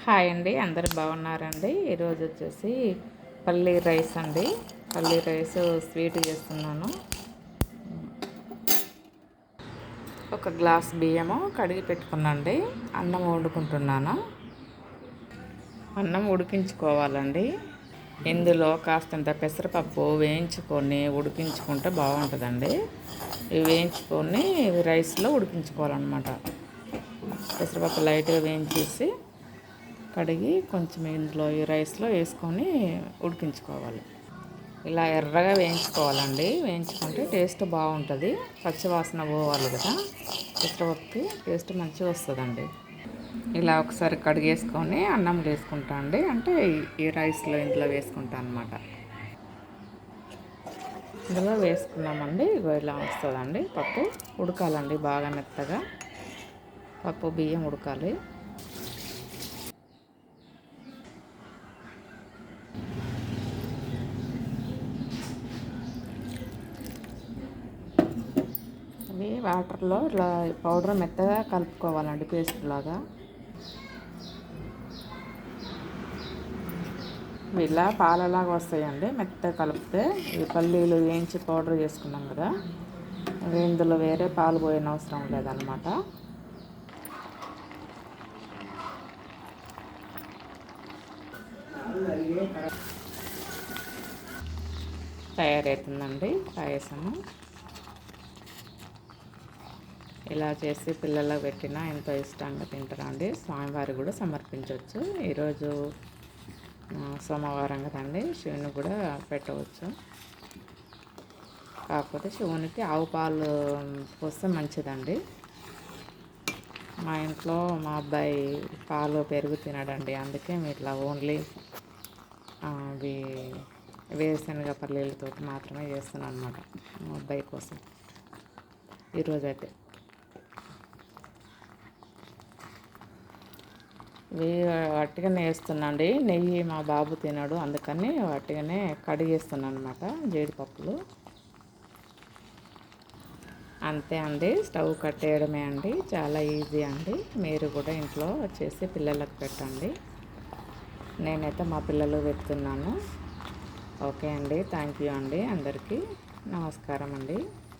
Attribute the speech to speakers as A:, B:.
A: Hi అండి, అందరు బాగున్నారండి. ఈరోజు వచ్చేసి పల్లీ రైస్ అండి. పల్లీ రైస్ స్వీట్ చేస్తున్నాను. ఒక గ్లాస్ బియ్యము కడిగి పెట్టుకున్నాండి. అన్నం వండుకుంటున్నాను. అన్నం ఉడికించుకోవాలండి. ఇందులో కాస్తంత పెసరపప్పు వేయించుకొని ఉడికించుకుంటే బాగుంటుందండి. ఇవి వేయించుకొని రైస్లో ఉడికించుకోవాలన్నమాట. పెసరపప్పు లైట్గా వేయించేసి కడిగి కొంచెం ఇందులో ఈ రైస్లో వేసుకొని ఉడికించుకోవాలి. ఇలా ఎర్రగా వేయించుకోవాలండి. వేయించుకుంటే టేస్ట్ బాగుంటుంది. పచ్చివాసన పోవాలి కదా, పెసరపప్పుకి టేస్ట్ మంచిగా వస్తుందండి. ఇలా ఒకసారి కడిగేసుకొని అన్నం వేసుకుంటా అండి. అంటే ఈ రైస్లో ఇందులో వేసుకుంటా అనమాట. ఇందులో వేసుకున్నామండి. ఇగో ఇలా వస్తుందండి. పప్పు ఉడకాలండి బాగా మెత్తగా. పప్పు బియ్యం ఉడకాలి. అవి వాటర్లో ఇట్లా పౌడర్ మెత్తగా కలుపుకోవాలండి, పేస్ట్ లాగా. ఇలా పాలలాగా వస్తాయండి మెత్తగా కలిపితే. ఈ పల్లీలు వేయించి పౌడర్ చేసుకున్నాం కదా, ఇందులో వేరే పాలు పోయిన అవసరం లేదనమాట. తయారవుతుందండి పాయసము. ఇలా చేసి పిల్లలకు పెట్టినా ఎంతో ఇష్టంగా తింటారండి. స్వామివారికి కూడా సమర్పించవచ్చు. ఈరోజు సోమవారం కదండి, శివునికి కూడా పెట్టవచ్చు. కాకపోతే శివునికి ఆవు పాలు పోస్తే మంచిదండి. మా ఇంట్లో మా అబ్బాయి పాలు పెరుగు తినడండి. అందుకే ఇట్లా ఓన్లీ అవి వేరుశనగ పల్లీలతో మాత్రమే చేస్తున్నాను అనమాట మా అబ్బాయి కోసం ఈరోజైతే. ఇవి వట్టిగానే వేస్తున్నాండి. నెయ్యి మా బాబు తినడు, అందుకని వట్టిగానే కడిగేస్తున్నాను అనమాట జీడిపప్పులు. అంతే అండి, స్టవ్ కట్టేయడమే అండి. చాలా ఈజీ అండి. మీరు కూడా ఇంట్లో వచ్చేసి పిల్లలకు పెట్టండి. నేనైతే మా పిల్లలు పెడుతున్నాను. ఓకే అండి, థ్యాంక్ యూ అండి. అందరికీ నమస్కారం అండి.